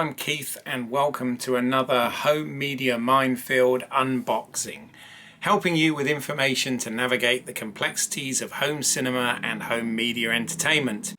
I'm Keith and welcome to another home media minefield unboxing, helping you with information to navigate the complexities of home cinema and home media entertainment.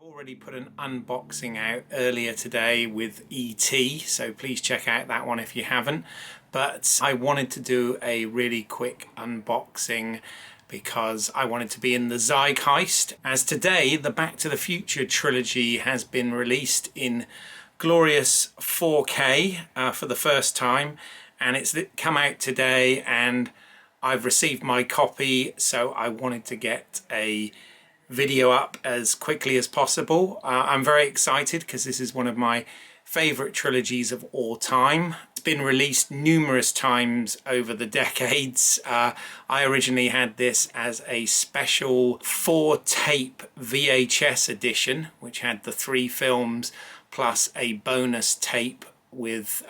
Already put an unboxing out earlier today with E.T., so please check out that one if you haven't. But I wanted to do a really quick unboxing because I wanted to be in the zeitgeist, as today the Back to the Future trilogy has been released in glorious 4K for the first time, and it's come out today and I've received my copy, so I wanted to get a video up as quickly as possible. I'm very excited because this is one of my favorite trilogies of all time. It's been released numerous times over the decades. I originally had this as a special 4-tape VHS edition, which had the 3 films plus a bonus tape with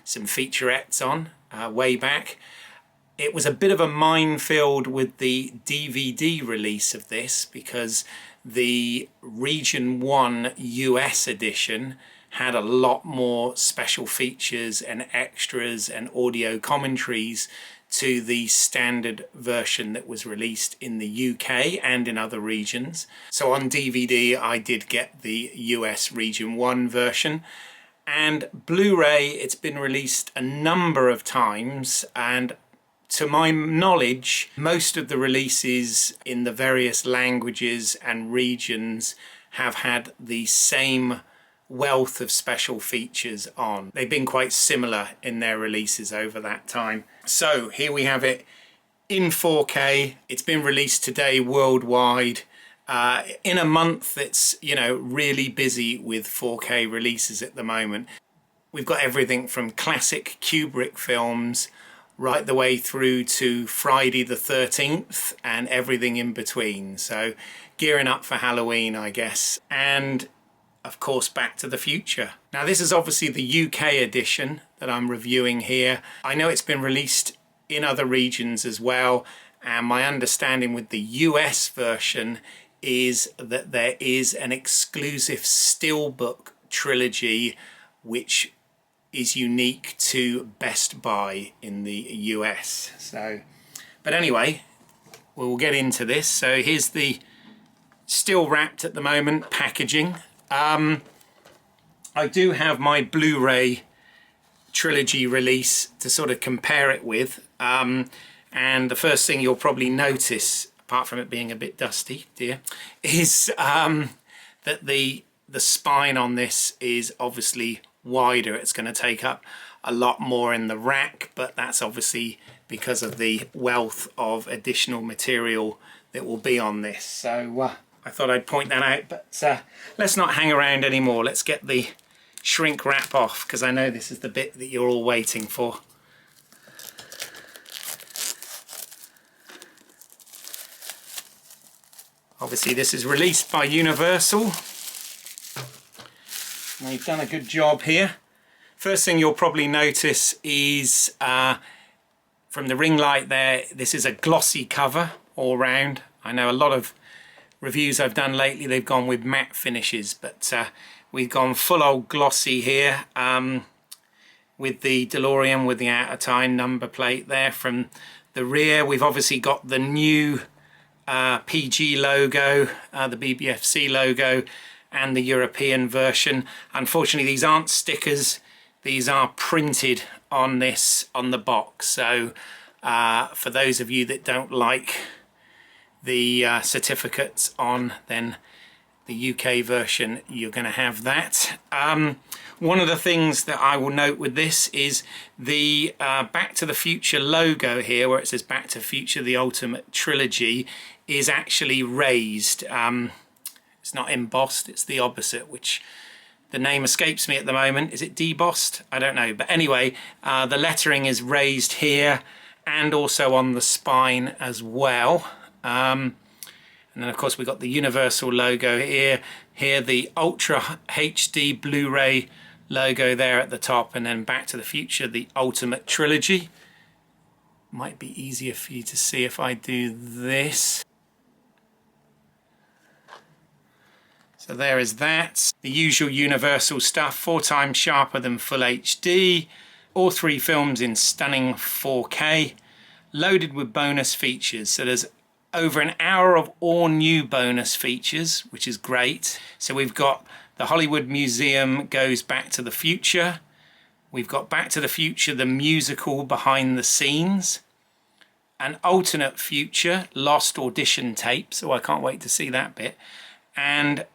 some featurettes on way back. It was a bit of a minefield with the DVD release of this because the Region 1 US edition had a lot more special features and extras and audio commentaries to the standard version that was released in the UK and in other regions. So on DVD I did get the US Region 1 version. And Blu-ray, it's been released a number of times, and to my knowledge, most of the releases in the various languages and regions have had the same wealth of special features on. They've been quite similar in their releases over that time. So here we have it in 4K. It's been released today worldwide. In a month that's, really busy with 4K releases at the moment. We've got everything from classic Kubrick films right the way through to Friday the 13th and everything in between. So gearing up for Halloween, I guess. And of course, Back to the Future. Now this is obviously the UK edition that I'm reviewing here. I know it's been released in other regions as well. And my understanding with the US version is that there is an exclusive Steelbook trilogy which is unique to Best Buy in the US. So, but anyway, we'll get into this. So here's the still wrapped at the moment packaging. I do have my Blu-ray trilogy release to sort of compare it with. And the first thing you'll probably notice, apart from it being a bit dusty, is that the spine on this is obviously wider. It's going to take up a lot more in the rack, but that's obviously because of the wealth of additional material that will be on this. So I thought I'd point that out, but let's not hang around anymore. Let's get the shrink wrap off, because I know this is the bit that you're all waiting for. Obviously this is released by Universal. They've done a good job here. First thing you'll probably notice is from the ring light there, this is a glossy cover all round. I know a lot of reviews I've done lately, they've gone with matte finishes, but we've gone full old glossy here with the DeLorean with the out of time number plate there. From the rear we've obviously got the new PG logo, the BBFC logo, and the European version. Unfortunately these aren't stickers, these are printed on this on the box. So for those of you that don't like the certificates on, then the UK version, you're going to have that. One of the things that I will note with this is the Back to the Future logo here, where it says Back to Future the Ultimate Trilogy, is actually raised. It's not embossed, it's the opposite, which the name escapes me at the moment. Is it debossed? I don't know. But anyway, the lettering is raised here and also on the spine as well. And then of course we've got the Universal logo here. Here the Ultra HD Blu-ray logo there at the top, and then Back to the Future, the Ultimate Trilogy. Might be easier for you to see if I do this. So there is that. The usual universal stuff, 4 times sharper than full HD. All 3 films in stunning 4K, loaded with bonus features. So there's over an hour of all new bonus features, which is great. So we've got the Hollywood Museum Goes Back to the Future. We've got Back to the Future, the musical behind the scenes. An alternate future, lost audition tape, so I can't wait to see that bit. And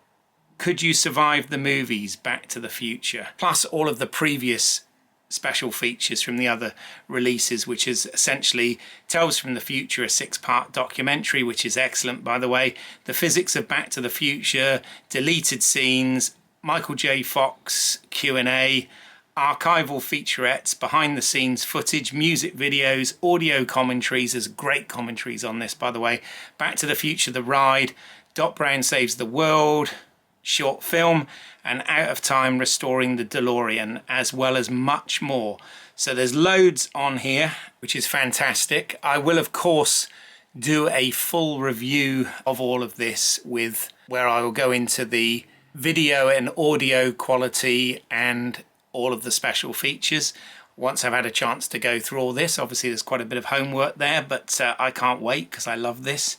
Could You Survive the Movies, Back to the Future. Plus all of the previous special features from the other releases, which is essentially Tales from the Future, a 6-part documentary, which is excellent, by the way. The Physics of Back to the Future, deleted scenes, Michael J. Fox Q&A, archival featurettes, behind the scenes footage, music videos, audio commentaries. There's great commentaries on this, by the way. Back to the Future, The Ride, Doc Brown Saves the World, short film, and Out of Time, Restoring the DeLorean, as well as much more. So there's loads on here, which is fantastic. I will of course do a full review of all of this, with where I will go into the video and audio quality and all of the special features once I've had a chance to go through all this. Obviously there's quite a bit of homework there, but I can't wait because I love this.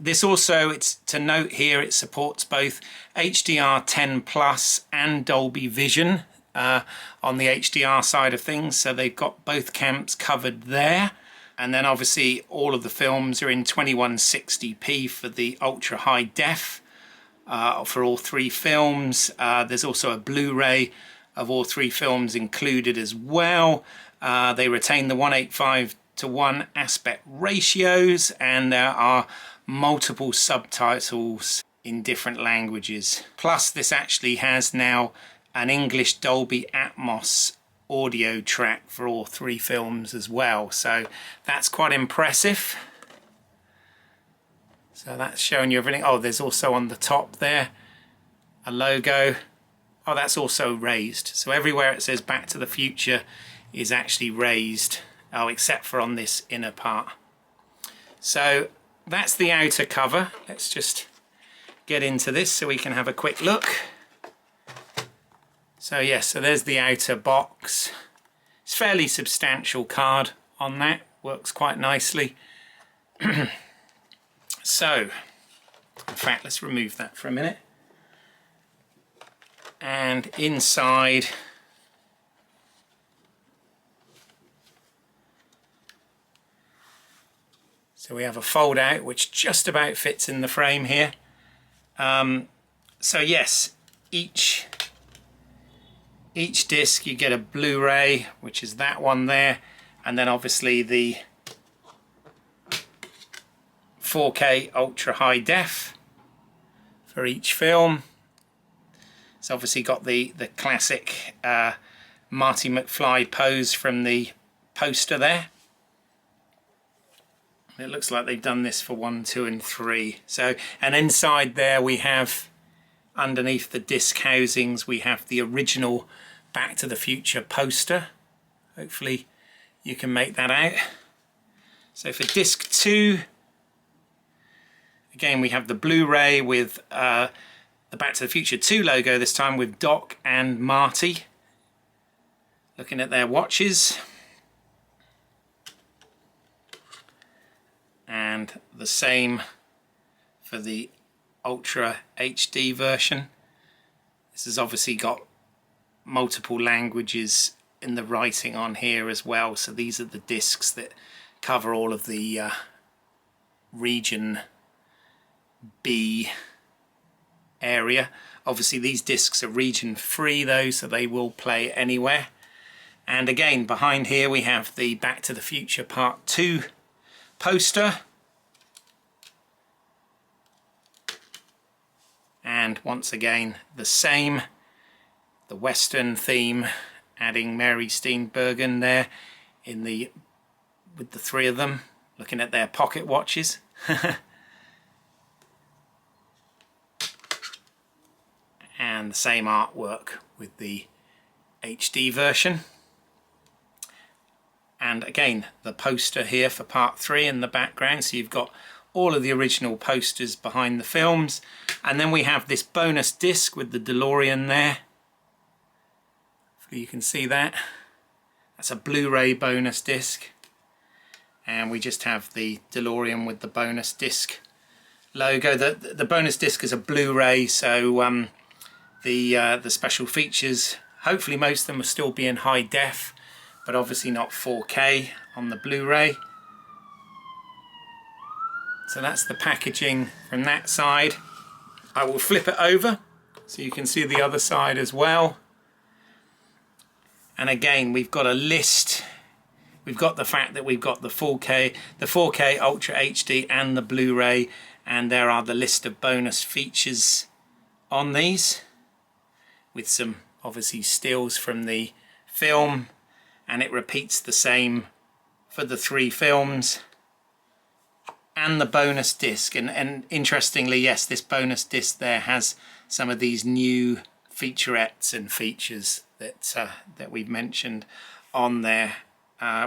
This also, it's to note here, it supports both HDR10 Plus and Dolby Vision on the HDR side of things, so they've got both camps covered there. And then obviously all of the films are in 2160p for the ultra high def for all 3 films. There's also a Blu-ray of all 3 films included as well. They retain the 1:8:5 aspect ratios, and there are multiple subtitles in different languages. Plus this actually has now an English Dolby Atmos audio track for all 3 films as well, so that's quite impressive. So that's showing you everything. Oh, there's also on the top there a logo. Oh, that's also raised, so everywhere it says Back to the Future is actually raised. Oh, except for on this inner part. So that's the outer cover. Let's just get into this so we can have a quick look. So yes, so there's the outer box. It's a fairly substantial card on that, works quite nicely. So, in fact, let's remove that for a minute. And inside, so we have a fold out which just about fits in the frame here. So yes, each disc you get a Blu-ray, which is that one there, and then obviously the 4K ultra high def for each film. It's obviously got the classic Marty McFly pose from the poster there. It looks like they've done this for 1, 2 and 3. So, and inside there we have, underneath the disc housings, we have the original Back to the Future poster. Hopefully you can make that out. So for disc 2, again we have the Blu-ray with the Back to the Future 2 logo, this time with Doc and Marty looking at their watches. And the same for the Ultra HD version. This has obviously got multiple languages in the writing on here as well. So these are the discs that cover all of the region B area. Obviously these discs are region free though, so they will play anywhere. And again, behind here we have the Back to the Future Part 2 poster, and once again the same, the Western theme, adding Mary Steenburgen there in the with the 3 of them looking at their pocket watches. And the same artwork with the HD version. And again, the poster here for part 3 in the background, so you've got all of the original posters behind the films. And then we have this bonus disc with the DeLorean there. Hopefully you can see that. That's a Blu-ray bonus disc. And we just have the DeLorean with the bonus disc logo. The bonus disc is a Blu-ray, so the special features, hopefully most of them will still be in high def, but obviously not 4K on the Blu-ray. So that's the packaging from that side. I will flip it over so you can see the other side as well. And again, we've got a list. We've got the fact that we've got the 4K Ultra HD and the Blu-ray, and there are the list of bonus features on these, with some obviously stills from the film, and it repeats the same for the 3 films. And the bonus disc, and interestingly, yes, this bonus disc there has some of these new featurettes and features that we've mentioned on there,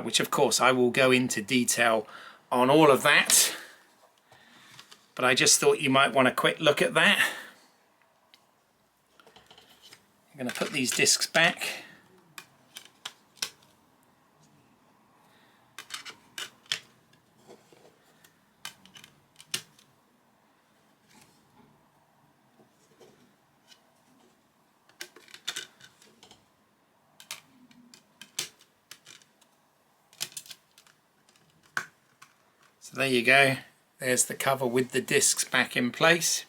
which of course I will go into detail on all of that, but I just thought you might want a quick look at that. I'm going to put these discs back. So there you go, there's the cover with the discs back in place.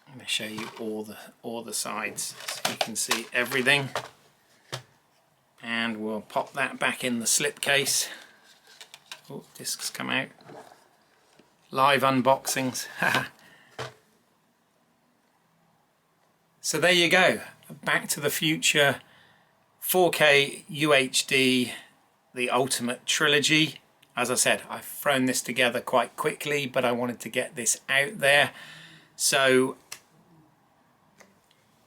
I'm going to show you all the sides so you can see everything, and we'll pop that back in the slipcase. Oh, discs come out. Live unboxings. So there you go, Back to the Future 4K UHD, the Ultimate Trilogy. As I said, I've thrown this together quite quickly, but I wanted to get this out there. So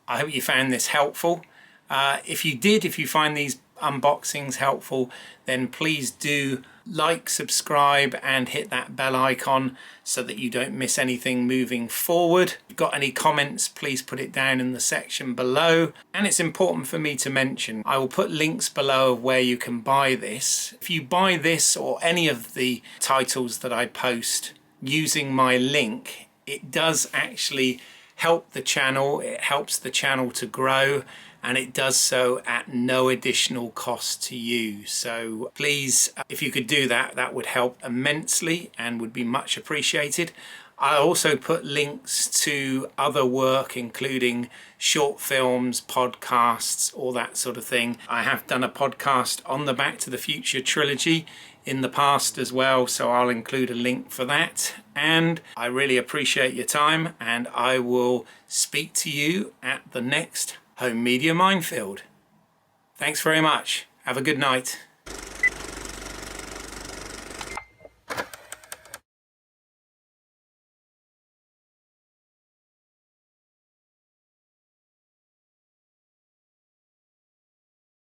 I hope you found this helpful. If you find these unboxings helpful, then please do like, subscribe and hit that bell icon so that you don't miss anything moving forward. If you've got any comments, please put it down in the section below. And it's important for me to mention, I will put links below of where you can buy this. If you buy this or any of the titles that I post using my link, it does actually help the channel. It helps the channel to grow, and it does so at no additional cost to you. So please, if you could do that, that would help immensely and would be much appreciated. I also put links to other work, including short films, podcasts, all that sort of thing. I have done a podcast on the Back to the Future trilogy in the past as well, so I'll include a link for that. And I really appreciate your time, and I will speak to you at the next Home Media Minefield. Thanks very much. Have a good night.